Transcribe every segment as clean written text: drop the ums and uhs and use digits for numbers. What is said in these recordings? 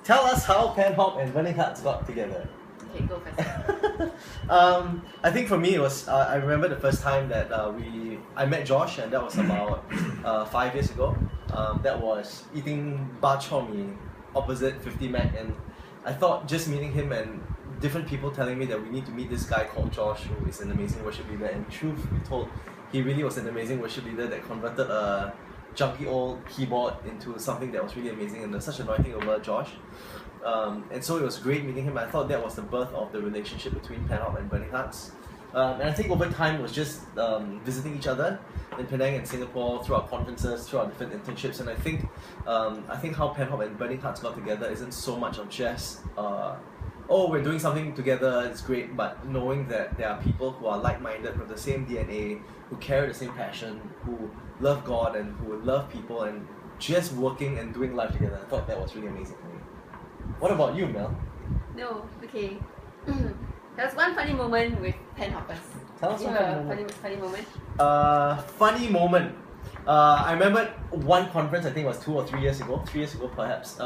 Tell us how PenHOP and Burning Hearts got together. Okay, go first. I think for me it was, I remember the first time that I met Josh, and that was about 5 years ago. That was eating bak chor mee opposite 50 Mac, and I thought just meeting him and different people telling me that we need to meet this guy called Josh, who is an amazing worship leader, and truth be told, he really was an amazing worship leader that converted a junky old keyboard into something that was really amazing, and there's such anointing over Josh. And so it was great meeting him. I thought that was the birth of the relationship between PenHOP and Burning Hearts. And I think over time it was just visiting each other in Penang and Singapore through our conferences, through our different internships. And I think how PenHOP and Burning Hearts got together isn't so much of just oh, we're doing something together, it's great, but knowing that there are people who are like-minded with the same DNA, who carry the same passion, who love God and who love people, and just working and doing life together. I thought that was really amazing for me. What about you, Mel? No, okay. There was one funny moment with PenHOPers. Tell us You one have funny a funny moment? Funny moment. I remember one conference, I think it was 2 or 3 years ago, 3 years ago perhaps,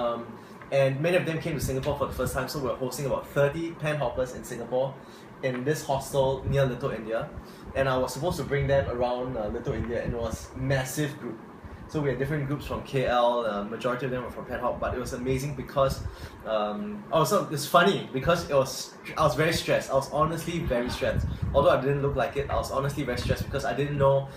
and many of them came to Singapore for the first time, so we were hosting about 30 PenHOPers in Singapore in this hostel near Little India, and I was supposed to bring them around Little India, and it was a massive group. So we had different groups from KL, majority of them were from PenHOP, but it was amazing because, also it's funny because I was very stressed. I was honestly very stressed. Although I didn't look like it, I was honestly very stressed because I didn't know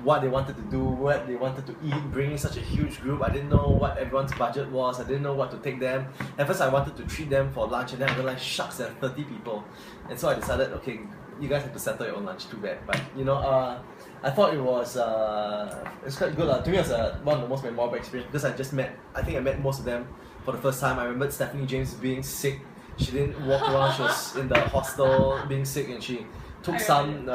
what they wanted to do, what they wanted to eat, bringing such a huge group. I didn't know what everyone's budget was, I didn't know what to take them. At first I wanted to treat them for lunch, and then I realized, shucks, there are 30 people. And so I decided, okay, you guys have to settle your own lunch, too bad. But I thought it was it's quite good. To me, it was one of the most memorable experiences because I think I met most of them for the first time. I remembered Stephanie James being sick. She didn't walk around, she was in the hostel being sick, and she took some,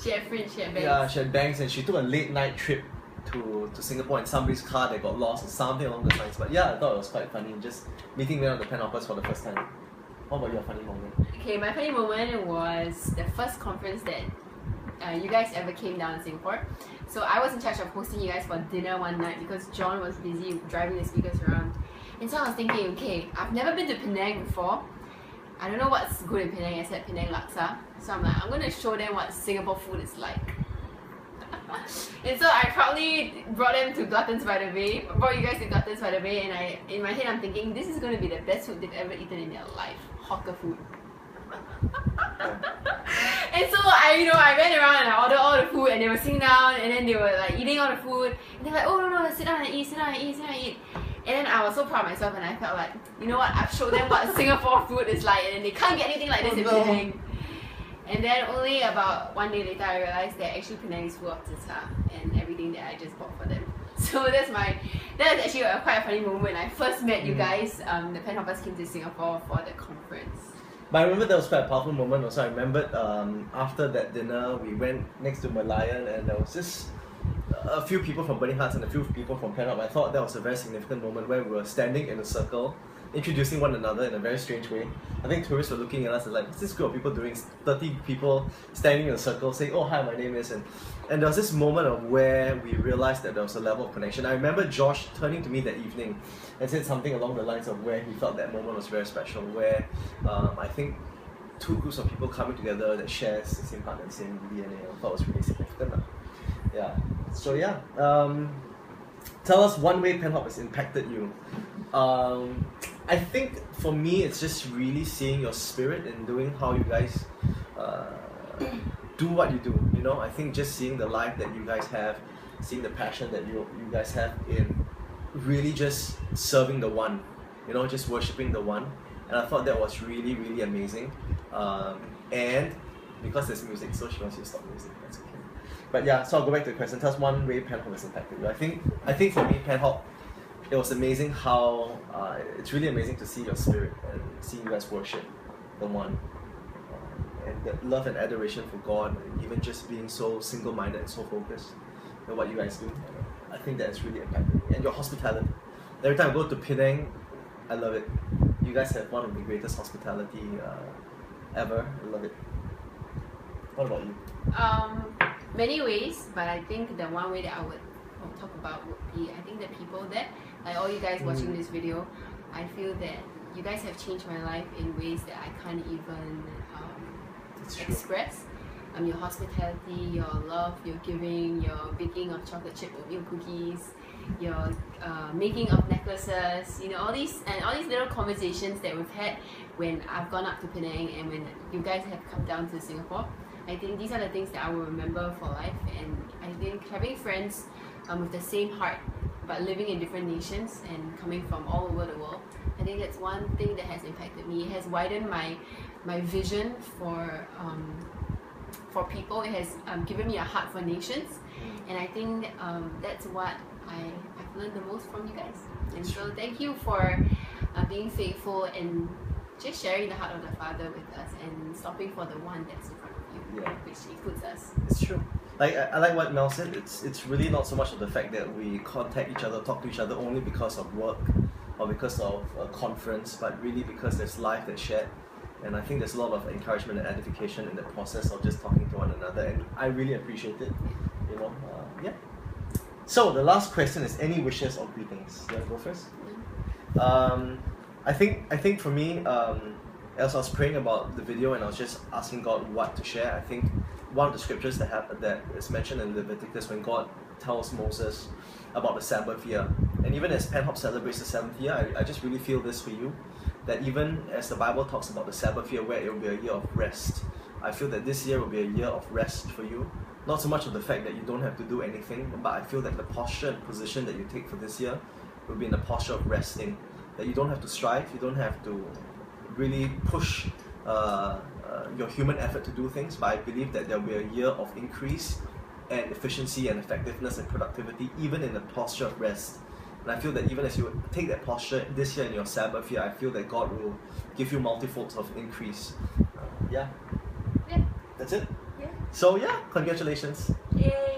She had fringe, she had bangs. yeah, she had bangs, and she took a late night trip to Singapore in somebody's car that got lost or something along those lines. But yeah, I thought it was quite funny just meeting them on the PenHOPers for the first time. What about your funny moment? Okay, my funny moment was the first conference that you guys ever came down in Singapore. So I was in charge of hosting you guys for dinner one night because John was busy driving the speakers around. And so I was thinking, okay, I've never been to Penang before. I don't know what's good in Penang, except Penang Laksa. So I'm like, I'm going to show them what Singapore food is like. And so I proudly brought them to Gluttons by the Bay, brought you guys to Gluttons by the Bay, and in my head I'm thinking, this is going to be the best food they've ever eaten in their life. Hawker food. And so I ran around and I ordered all the food, and they were sitting down, and then they were like eating all the food, and they're like, oh no, sit down and eat, sit down and eat, sit down and eat. And then I was so proud of myself, and I felt like, you know what, I've showed them what Singapore food is like, and they can't get anything like this in Penang. And then only about 1 day later I realized that actually Penang is full of zita and everything that I just bought for them. So that's actually quite a funny moment when I first met you guys. The PenHOPers came to Singapore for the conference. But I remember that was quite a powerful moment also. I remembered after that dinner we went next to Malayan, and there was just a few people from Burning Hearts and a few people from PenHOP. I thought that was a very significant moment where we were standing in a circle, introducing one another in a very strange way. I think tourists were looking at us and like, what's this group of people doing? 30 people standing in a circle saying, oh hi, my name is, and there was this moment of where we realized that there was a level of connection. I remember Josh turning to me that evening and said something along the lines of where he felt that moment was very special, where I think two groups of people coming together that shares the same heart and same DNA. I thought was really significant. Yeah. So yeah, tell us one way PenHOP has impacted you. I think for me it's just really seeing your spirit in doing how you guys do what you do. I think just seeing the life that you guys have, seeing the passion that you guys have in really just serving the one, just worshipping the one. And I thought that was really, really amazing. And because there's music, so she wants you to stop music. That's okay. But yeah, so I'll go back to the question. Tell us one way PenHOP has impacted you. I think for me, PenHOP, it was amazing how it's really amazing to see your spirit and see you guys worship the one, and that love and adoration for God, and even just being so single-minded and so focused on what you guys do. I think that has really impacted me. And your hospitality. Every time I go to Penang, I love it. You guys have one of the greatest hospitality ever. I love it. What about you? Many ways, but I think the one way that I would talk about would be, I think the people there, like all you guys watching this video, I feel that you guys have changed my life in ways that I can't even express. Your hospitality, your love, your giving, your baking of chocolate chip oatmeal cookies, your making of necklaces, all these little conversations that we've had when I've gone up to Penang and when you guys have come down to Singapore. I think these are the things that I will remember for life, and I think having friends with the same heart but living in different nations and coming from all over the world, I think that's one thing that has impacted me. It has widened my vision for people. It has given me a heart for nations, and I think that's what I've learned the most from you guys. And so thank you for being faithful and just sharing the heart of the Father with us and stopping for the one that's in front of you, which includes us. It's true. Like I like what Mel said. It's really not so much of the fact that we contact each other, talk to each other only because of work or because of a conference, but really because there's life that's shared. And I think there's a lot of encouragement and edification in the process of just talking to one another, and I really appreciate it. Yeah. So the last question is, any wishes or greetings? You want to go first? I think for me, as I was praying about the video and I was just asking God what to share, I think one of the scriptures that is mentioned in Leviticus when God tells Moses about the Sabbath year, and even as PenHOP celebrates the 7th year, I just really feel this for you, that even as the Bible talks about the Sabbath year where it will be a year of rest, I feel that this year will be a year of rest for you. Not so much of the fact that you don't have to do anything, but I feel that the posture and position that you take for this year will be in the posture of resting. That you don't have to strive, you don't have to really push your human effort to do things, but I believe that there will be a year of increase and efficiency and effectiveness and productivity, even in the posture of rest. And I feel that even as you take that posture this year in your Sabbath year, I feel that God will give you multifolds of increase. Yeah. That's it. Yeah. So congratulations. Yay.